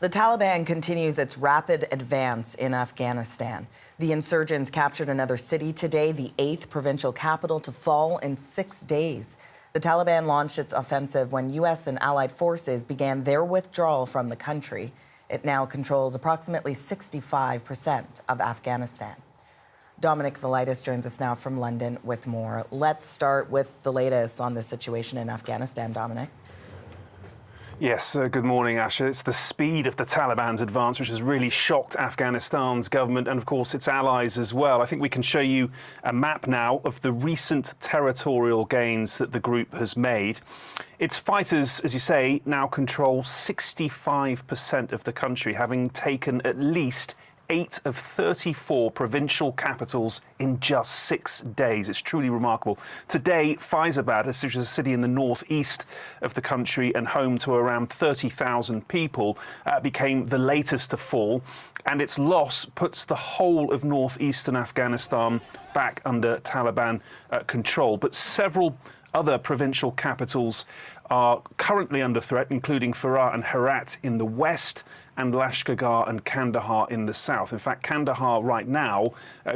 The Taliban continues its rapid advance in Afghanistan. The insurgents captured another city today, the 8th provincial capital to fall in 6 days. The Taliban launched its offensive when U.S. and allied forces began their withdrawal from the country. It now controls approximately 65% of Afghanistan. Dominic Velitis joins us now from London with more. Let's start with the latest on the situation in Afghanistan, Dominic. Yes, good morning, Asha. It's the speed of the Taliban's advance which has really shocked Afghanistan's government and, of course, its allies as well. I think we can show you a map now of the recent territorial gains that the group has made. Its fighters, as you say, now control 65% of the country, having taken at least 8 of 34 provincial capitals in just 6 days. It's truly remarkable. Today, Faizabad, which is a city in the northeast of the country and home to around 30,000 people, became the latest to fall. And its loss puts the whole of northeastern Afghanistan back under Taliban control. But several other provincial capitals are currently under threat, including Farah and Herat in the west and Lashkargah and Kandahar in the south. In fact, Kandahar right now,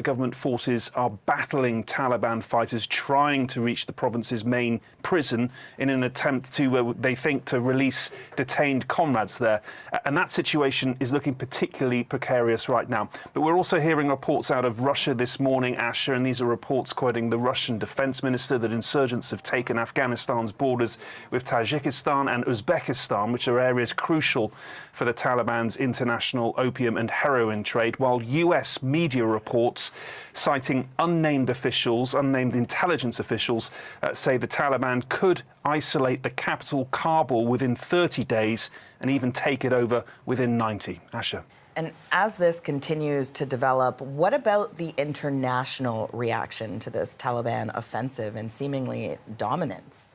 government forces are battling Taliban fighters trying to reach the province's main prison in an attempt to, they think, to release detained comrades there. And that situation is looking particularly precarious right now. But we're also hearing reports out of Russia this morning, Asher, and these are reports quoting the Russian defense minister that insurgents have taken Afghanistan's borders with Tajikistan and Uzbekistan, which are areas crucial for the Taliban's international opium and heroin trade, while US media reports citing unnamed officials, unnamed intelligence officials, say the Taliban could isolate the capital, Kabul, within 30 days and even take it over within 90. Asha. And as this continues to develop, what about the international reaction to this Taliban offensive and seemingly dominance?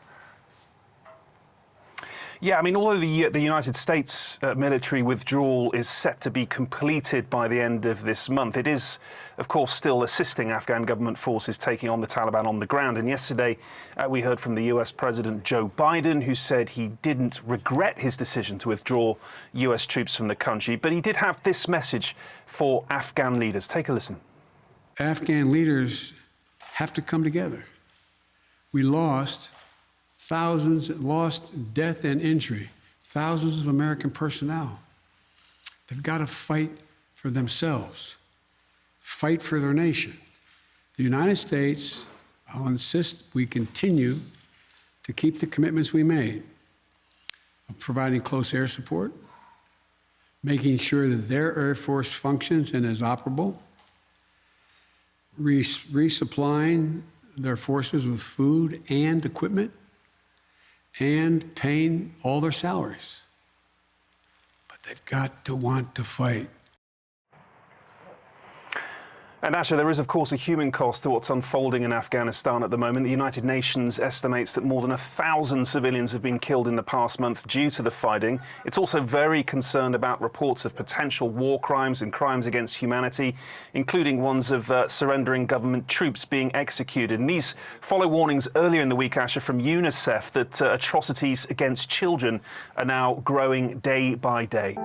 Yeah, I mean, although the United States military withdrawal is set to be completed by the end of this month, it is, of course, still assisting Afghan government forces taking on the Taliban on the ground. And yesterday, we heard from the US President Joe Biden, who said he didn't regret his decision to withdraw US troops from the country, but he did have this message for Afghan leaders. Take a listen. Afghan leaders have to come together. We lost death and injury, thousands of American personnel. They've got to fight for themselves, fight for their nation. The United States, I'll insist we continue to keep the commitments we made of providing close air support, making sure that their Air Force functions and is operable, resupplying their forces with food and equipment, and paying all their salaries. But they've got to want to fight. And Asha, there is, of course, a human cost to what's unfolding in Afghanistan at the moment. The United Nations estimates that more than 1,000 civilians have been killed in the past month due to the fighting. It's also very concerned about reports of potential war crimes and crimes against humanity, including ones of surrendering government troops being executed. And these follow warnings earlier in the week, Asha, from UNICEF that atrocities against children are now growing day by day.